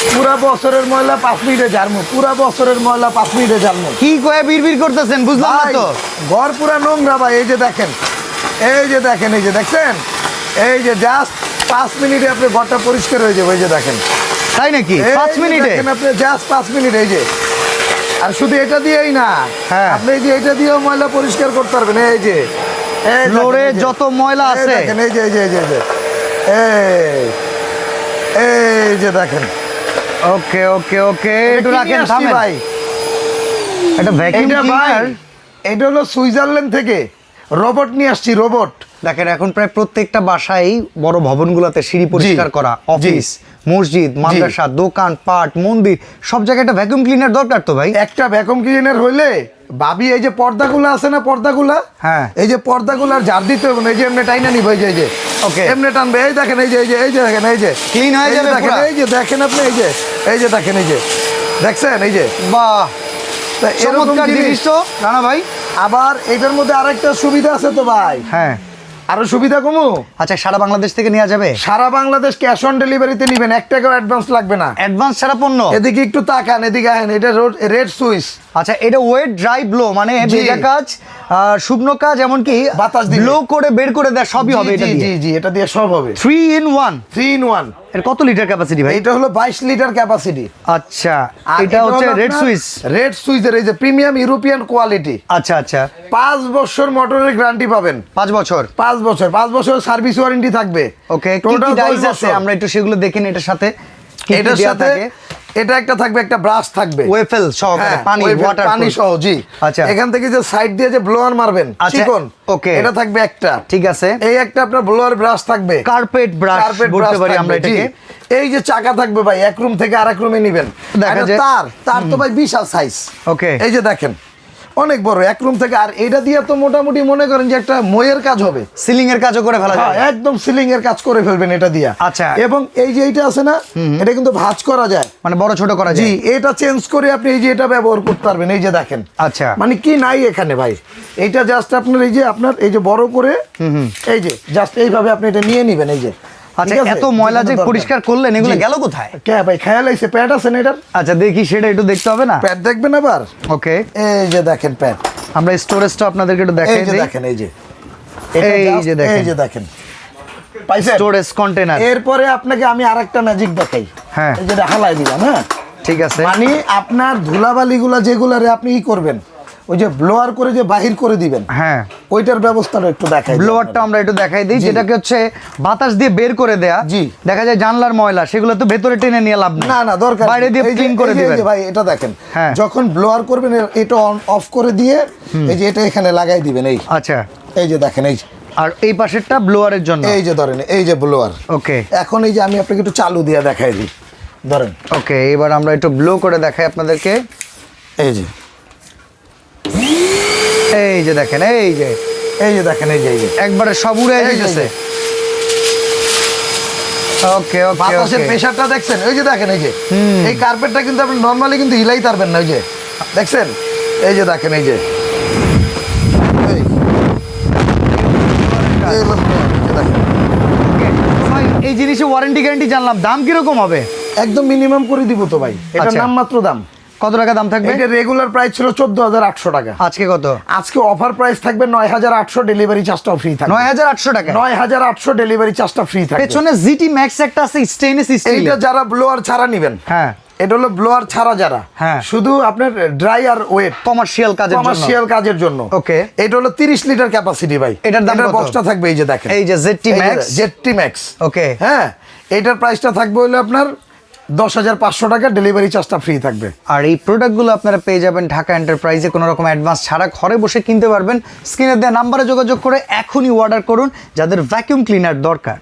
পুরা বছরের ময়লা 5 মিনিটে ঝাড়মু, পুরা বছরের ময়লা 5 মিনিটে ঝাড়মু। কি কয়ে বিড়বিড় করতেছেন বুঝলাম না ভাই, তো। ঘর পুরা নোংরা ভাই, এই যে দেখেন, এই যে দেখেন, এই যে দেখছেন, এই যে জাস্ট 5 মিনিটে আপনি ঘরটা পরিষ্কার হয়ে যাবে। এই যে দেখেন, তাই নাকি? এই 5 যে মিনিটে? দেখেন আপনি জাস্ট 5 মিনিট। এই যে, আর শুধু এটা দিয়েই না, হ্যাঁ। আপনি এই যে এটা দিয়েও ময়লা পরিষ্কার করতে পারবেন। এই যে এই দেখেন, ফ্লোরে এই যে, যত ময়লা এই আছে। দেখেন, এই যে এই যে এই যে এই যে, এই যে দেখেন। ওকে ওকে ওকে, এটা একটু কি রাখেন, নিয়ে আসছি থামেন ভাই? এটা ভ্যাকুয়াম এটা ভাই, ক্লিনার। এটা হলো সুইজারল্যান্ড থেকে রোবট নিয়ে আসছি, রোবট। দেখেন এখন প্রায় প্রত্যেকটা বাসায় বড় ভবনগুলোতে সিঁড়ি পরিষ্কার করা, অফিস, মসজিদ, মাদ্রাসা, দোকান পাট, মন্দির, সব জায়গায় একটা ভ্যাকুয়াম ক্লিনার দরকার তো ভাই। একটা ভ্যাকুয়াম ক্লিনার হইলে ভাবি, এই যে পর্দাগুলো আছে না, পর্দাগুলা, হ্যাঁ। এই যে পর্দাগুলার ঝাড় দিতে হবে না, এই যে এমনি টাইনা নিব, এই যে এই যে Okay. এমনি টানবে। এই দেখেন, এই যে এই যে এই যে দেখেন, এই যে Clean হয়ে এই যে যাবে দেখেন, পুরা। এই যে দেখেন আপনি, এই যে এই যে দেখেন, এই যে দেখছেন, এই যে বাহ, তা এরকম চমৎকার জিনিস তো রানা ভাই। আবার এটার মধ্যে আরেকটা সুবিধা আছে তো ভাই, হ্যাঁ, আরো সুবিধা কমু। আচ্ছা সারা বাংলাদেশ থেকে নেওয়া যাবে? সারা বাংলাদেশ ক্যাশ অন ডেলিভারিতে নিবেন, 1 টাকাও অ্যাডভান্স লাগবে না। অ্যাডভান্স ছাড়া পণ্য? এদিকে একটু তাকান, এদিকে আহেন, এটা রেড সুইচ। আচ্ছা, এটা ওয়েট ড্রাই ব্লো, মানে জি। ভেজা কাজ, শুকনো কাজ, এমনকি বাতাস দিবে। ব্লো করে বের করে দেয়, সবই হবে এটা জি দিয়ে। জি, এটা দিয়ে সব হবে। 3 in 1। 3 in 1। এর কত লিটার ক্যাপাসিটি ভাই? এটা হলো 22 লিটার ক্যাপাসিটি। আচ্ছা, এটা হচ্ছে রেড সুইচ। রেড সুইচের এই যে প্রিমিয়াম ইউরোপিয়ান কোয়ালিটি। আচ্ছা আচ্ছা, 5 বছর মোটরের গ্যারান্টি পাবেন। 5 বছর। 5 বছর সার্ভিস ওয়ারেন্টি থাকবে। ওকে, কি টোটাল কি 10 ডাইস আছে বছর। আমরা একটু সেগুলো দেখেন এটার সাথে। কি কি এটার দেয়া সাথে থাকে? এটা একটা থাকবে, একটা ব্রাশ থাকবে, ওয়েফেল সহ, হ্যাঁ, পানি, ওয়াটার, পানি সহ, জি। আচ্ছা। এখান থেকে যে সাইড দিয়ে যে ব্লোয়ার মারবেন, আচ্ছা, চিকন, ওকে। এটা থাকবে একটা। ঠিক আছে। এই একটা আপনার ব্লোয়ার ব্রাশ থাকবে, কার্পেট ব্রাশ বলতে পারি আমরা থাকবে, জি। এটাকে। এই যে চাকা থাকবে ভাই, এক রুম থেকে আরেক রুমে নিবেন। দেখা এটা যায়। তার তো ভাই বিশাল সাইজ। ওকে। এই যে দেখেন, অনেক বড়, এক রুম থেকে। আর এটা দিয়ে তো মোটামুটি মনে করেন যে একটা ময়ের কাজ হবে, সিলিং এর কাজও করে ফেলা হ্যাঁ, যায়। একদম সিলিং এর কাজ করে ফেলবেন এটা দিয়া। আচ্ছা। এবং এই যে এইটা আছে না, এটা কিন্তু ভাঁজ করা যায়, মানে বড় ছোট করা জি। যায়। এটা চেঞ্জ করে আপনি এই যে এটা ব্যবহার করতে পারবেন। এই যে দেখেন, আচ্ছা। মানে কি নাই এখানে ভাই, এইটা জাস্ট আপনার এই যে বড় করে, এই যে জাস্ট এইভাবে আপনি এটা নিয়ে নিবেন। এই যে, আচ্ছা, ঠিক আছে? এত ময়লা যে যেগুলো দরকার। পরিষ্কার করলেন, এগুলো জি। গেল কোথায়? কে ভাই, খেয়াল আইছে প্যাড আছে না এটার? আচ্ছা, দেখি সেটা একটু দেখতে হবে না? প্যাড দেখবেন আবার। ওকে, এই যে দেখেন প্যাড, আমরা স্টোরেজটা আপনাদেরকে একটু এই দেখাই যে দিই। দেখেন, এই যে এটা এই just- যে দেখেন। এই যে দেখেন, পাইছেন? Storage container. এরপরে আপনাকে আমি আরেকটা ম্যাজিক দেখাই। হ্যাঁ। এই যে হালাই দিলাম, হ্যাঁ, ঠিক আছে। মানে আপনার ধুলাবালিগুলা যেগুলারে আপনি ই করবেন, ওই যে ব্লোয়ার করে যে বাহির করে দিবেন, হ্যাঁ, ওইটার ব্যবস্থাটা একটু দেখাই। ব্লোয়ারটা আমরা একটু দেখাই দিই, জি। যেটাকে হচ্ছে বাতাস দিয়ে বের করে দেয়া। জি। দেখা যায় জানলার ময়লা, সেগুলো তো ভেতরে টেনে নিয়ে লাভ নেই। না না, দরকার বাইরে নেই। দিয়ে এই যে- ক্লিন করে এই যে- এই দিবেন। যে ভাই এটা দেখেন, হ্যাঁ। যখন ব্লোয়ার করবেন এটা অন অফ করে দিয়ে এই যে এটা এখানে লাগাই দিবেন। এই আচ্ছা, এই যে দেখেন, এই যে আর এই পাশেরটা ব্লোয়ারের জন্য। এই যে ধরেন, এই যে ব্লোয়ার। ওকে এখন এই যে আমি আপনাকে একটু চালু দিয়ে দেখাই দিই, ধরেন, ওকে, এবার আমরা একটু ব্লো করে দেখাই আপনাদেরকে। এই যে এই যে দেখেন, এই যে এই যে দেখেন, এই যে একবারে সব উড়ে এই যে, গেছে। ওকে ওকে বাতাসের ওকে, প্রেসারটা দেখছেন? এই যে দেখেন, এই যে এই কার্পেটটা কিন্তু আপনি নর্মালি কিন্তু হিলাই পারবেন না। ওই যে দেখছেন, এই যে দেখেন, এই যে এই- এই হলো floor, এই যে দেখেন। ভাই এই জিনিসে ওয়ারেন্টি গ্যারান্টি জানলাম, দাম কিরকম হবে? একদম মিনিমাম করে দিব তো ভাই, এটার আচ্ছা। নামমাত্র দাম। কত টাকা দাম থাকবে? এটা রেগুলার প্রাইস ছিল 14,800 টাকা। আজকে কত? আজকে অফার প্রাইস থাকবে 9,800, ডেলিভারি চার্জটাও ফ্রি থাকবে। 9,800 টাকা। 9,800 ডেলিভারি চার্জটা ফ্রি থাকবে। পেছনে জিটি ম্যাক্স একটা আছে, স্টেইনলেস স্টিল। এইটা যারা ব্লোয়ার ছাড়া নেবেন, হ্যাঁ, এটা হলো ব্লোয়ার ছাড়া যারা, হ্যাঁ। শুধু আপনার ড্রাই আর ওয়েট কমার্শিয়াল কাজের জন্য। কমার্শিয়াল কাজের জন্য। ওকে। এটা হলো 30 লিটার ক্যাপাসিটি ভাই। এটার দাম কত? বক্সটা থাকবে এই যে দেখেন, এই যে ZT Max। জেডটি ম্যাক্স। ওকে। হ্যাঁ, এটার প্রাইসটা থাকবে হলো আপনার 10,500 টাকা, ডেলিভারি চার্জটা ফ্রি থাকবে। আর এই প্রোডাক্টগুলো আপনারা পেয়ে যাবেন ঢাকা এন্টারপ্রাইজে, কোনো রকম অ্যাডভান্স ছাড়া ঘরে বসে কিনতে পারবেন। স্ক্রিনে দেওয়া নাম্বারে যোগাযোগ করে এখনই অর্ডার করুন যাদের ভ্যাকুয়াম ক্লিনার দরকার।